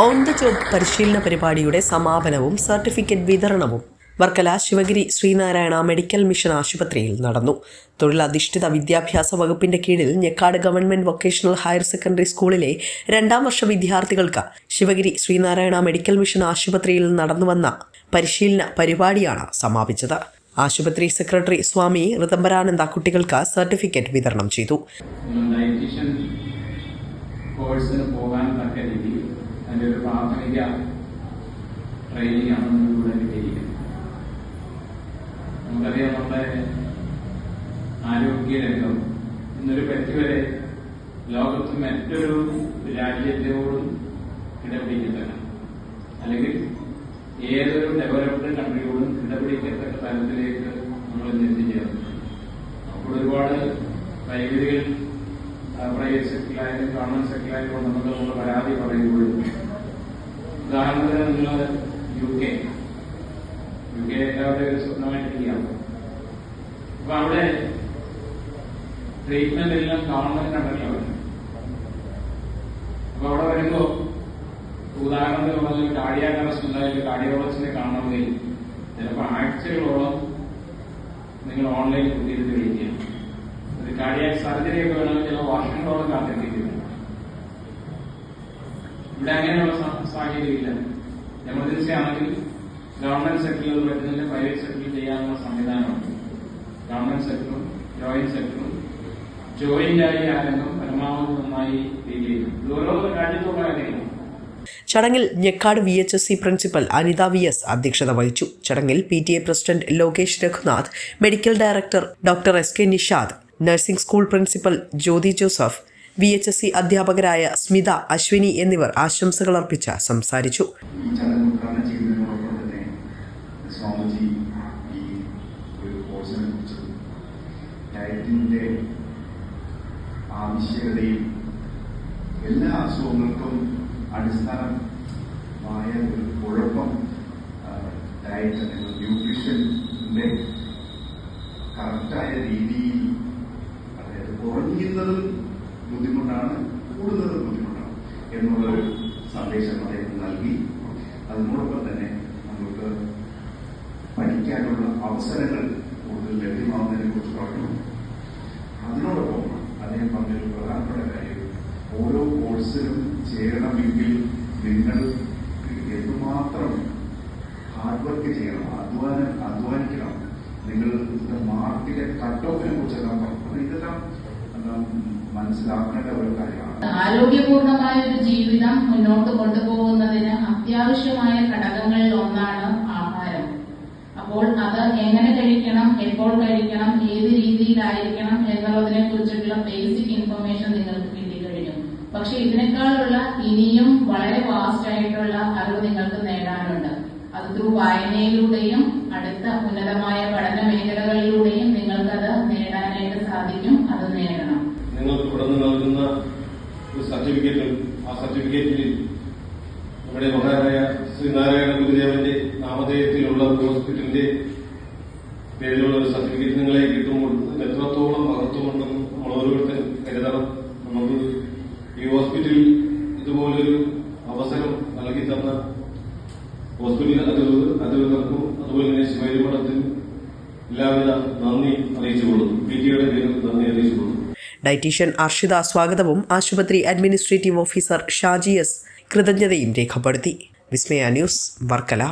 On the job പരിശീലന പരിപാടിയുടെ സമാപനവും certificate വിതരണവും വർക്കല ശിവഗിരി ശ്രീനാരായണ മെഡിക്കൽ മിഷൻ ആശുപത്രിയിൽ നടന്നു. തൊഴിലധിഷ്ഠിത വിദ്യാഭ്യാസ വകുപ്പിന്റെ കീഴിൽ Njekkad government vocational higher secondary സ്കൂളിലെ 2ാം വർഷ വിദ്യാർത്ഥികൾക്ക് ശിവഗിരി ശ്രീനാരായണ മെഡിക്കൽ മിഷൻ ആശുപത്രിയിൽ നടന്നുവന്ന പരിശീലന പരിപാടിയാണ് സമാപിച്ചത്. ആശുപത്രി സെക്രട്ടറി സ്വാമി ഋതംബരാനന്ദ കുട്ടികൾക്ക് സർട്ടിഫിക്കറ്റ് വിതരണം ചെയ്തു. അതിൻ്റെ ഒരു പ്രാഥമിക ട്രെയിനിങ് ആണ് നമ്മളിവിടെ കിട്ടിയിരിക്കുന്നത്. നമുക്കറിയാം, നമ്മുടെ ആരോഗ്യരംഗം ഇന്നൊരു പരിധിവരെ ലോകത്ത് മറ്റൊരു രാജ്യത്തോടും ഇടപിടിക്കത്തക്ക, അല്ലെങ്കിൽ ഏതൊരു ഡെവലപ്ഡ് കൺട്രിയോടും ഇടപിടിക്കത്തക്ക തലത്തിലേക്ക് നമ്മൾ എത്തിച്ചേർന്നു. അപ്പോൾ ഒരുപാട് വൈദ്യുതികൾ പ്രൈവറ്റ് സെക്ടറിലായാലും ഗവൺമെന്റ് സെക്ടറിലായാലും നമ്മൾ പരാതി പറയുമ്പോഴും, ഉദാഹരണത്തിന് നിങ്ങൾ യു കെ എല്ലാവരുടെയും ഒരു സ്വപ്നമായിട്ടിരിക്കുകയാണ്. അപ്പൊ അവിടെ ട്രീറ്റ്മെന്റ് എല്ലാം ഗവൺമെന്റ് അണ്ടറിലാണ്. അപ്പൊ അവിടെ വരുമ്പോ ഉദാഹരണത്തിന് പറഞ്ഞാൽ കാർഡിയാക് അറസ്റ്റ് ഉണ്ടായിട്ട് കാർഡിയോളജിസ്റ്റിനെ കാണണമെങ്കിൽ ചിലപ്പോൾ ആഴ്ചകളോളം നിങ്ങൾ ഓൺലൈനിൽ കുത്തിയിരുന്ന് വിളിക്കുകയാണ്. കാർഡിയാക് സർജറി ഒക്കെ വേണമെങ്കിൽ ചില വർഷങ്ങളോളം കാത്തിരിക്കുന്നത്. ഇവിടെ അങ്ങനെയുള്ള സാഹചര്യമില്ല. എമർജൻസി ആണെങ്കിൽ ഗവൺമെന്റ് സെക്ടറിൽ പറ്റുന്നില്ല, പ്രൈവറ്റ് സെക്ടറിൽ ചെയ്യാനുള്ള സംവിധാനമുണ്ട്. ഗവൺമെന്റ് സെക്ടറും ജോയിന്റ് സെക്ടറും ജോയിന്റായി ആ രംഗം പരമാവധി നന്നായി ഡീൽ ചെയ്യും. ഇത് ഓരോ രാജ്യത്തുള്ള കാര്യങ്ങളും. ചടങ്ങിൽ Njekkad VHSC principal Anitha VS അധ്യക്ഷത വഹിച്ചു. ചടങ്ങിൽ PTA president Lokesh Raghunath, medical director doctor SK Nishad, nursing school principal Jyothi Joseph, VHSC അധ്യാപകരായ സ്മിത, അശ്വിനി എന്നിവർ ആശംസകൾ അർപ്പിച്ച് സംസാരിച്ചു. ആവശ്യകതയും എല്ലാ അസുഖങ്ങൾക്കും അടിസ്ഥാനമായ ഒരു കുഴപ്പം ഡയറ്റ് അല്ലെങ്കിൽ ന്യൂട്രീഷന്റെ കറക്റ്റായ രീതിയിൽ, അതായത് കുറഞ്ഞുന്നതും ബുദ്ധിമുട്ടാണ്, കൂടുന്നതും ബുദ്ധിമുട്ടാണ് എന്നുള്ളൊരു സന്ദേശം അദ്ദേഹം നൽകി. അതിനോടൊപ്പം തന്നെ നമുക്ക് പഠിക്കാനുള്ള അവസരങ്ങൾ കൂടുതൽ ലഭ്യമാവുന്നതിനെ കുറിച്ച് പറഞ്ഞു. അതിനോടൊപ്പം അദ്ദേഹം പറഞ്ഞൊരു പ്രധാനപ്പെട്ട കാര്യം, ഓരോ കോഴ്സിലും ചേരണമെങ്കിൽ നിങ്ങൾ എന്തുമാത്രം ഹാർഡ് വർക്ക് ചെയ്യണം, അധ്വാനിക്കണം. നിങ്ങൾ മാർക്കിലെ കട്ട് ഓഫിനെ കുറിച്ചെല്ലാം പറഞ്ഞു. ഇതെല്ലാം മനസ്സിലാക്കേണ്ട ഒരു കാര്യമാണ്. ആരോഗ്യപൂർണമായ ഒരു ജീവിതം മുന്നോട്ട് കൊണ്ടുപോകുന്നതിന് അത്യാവശ്യമായ ഘടകങ്ങളിൽ ഒന്നാണ് ആഹാരം. അപ്പോൾ അത് എങ്ങനെ കഴിക്കണം, എപ്പോൾ കഴിക്കണം, ഏത് രീതിയിലായിരിക്കണം എന്നുള്ളതിനെ കുറിച്ചിട്ടുള്ള ബേസിക് ഇൻഫർമേഷൻ നിങ്ങൾക്ക് കിട്ടിക്കഴിഞ്ഞു. പക്ഷെ ഇതിനേക്കാളുള്ള ഇനിയും വളരെ വാസ്റ്റ് ആയിട്ടുള്ള അറിവ് നിങ്ങൾക്ക് നേടാനുണ്ട്. അത് ത്രൂ വായനയിലൂടെയും അടുത്ത ഉന്നതമായ പഠന മേഖലകളിലൂടെയും നിങ്ങൾക്കത് നേടാനായിട്ട് സാധിക്കും. അത് നേടണം. നിങ്ങൾക്ക് ഇവിടെ നിന്ന് നൽകുന്ന ഒരു സർട്ടിഫിക്കറ്റ്, ആ സർട്ടിഫിക്കറ്റിൽ നമ്മുടെ മഹാനായ ശ്രീനാരായണ ഗുരുദേവന്റെ നാമധേയത്തിലുള്ള ഹോസ്പിറ്റലിന്റെ പേരിലുള്ള ഒരു സർട്ടിഫിക്കറ്റ് നിങ്ങളെ കിട്ടുമ്പോൾ എത്രത്തോളം മഹത്വമുണ്ടെന്ന് നമ്മൾ ഓരോരുത്തരും കരുതണം. നമുക്ക് ഈ ഹോസ്പിറ്റലിൽ ഇതുപോലൊരു അവസരം നൽകി തന്ന ഹോസ്പിറ്റൽ അധികൃതർക്കും അതുപോലെ തന്നെ ശിവഗിരി മഠത്തിനും എല്ലാവിധ നന്ദി അറിയിച്ചുകൊള്ളുന്നു. PTA പേരിൽ നന്ദി അറിയിച്ചുകൊള്ളുന്നു. ഡയറ്റീഷ്യൻ അർഷിത സ്വാഗതവും ആശുപത്രി അഡ്മിനിസ്ട്രേറ്റീവ് ഓഫീസർ ഷാജി S കൃതജ്ഞതയും രേഖപ്പെടുത്തി. വിസ്മയ ന്യൂസ്, വർക്കല.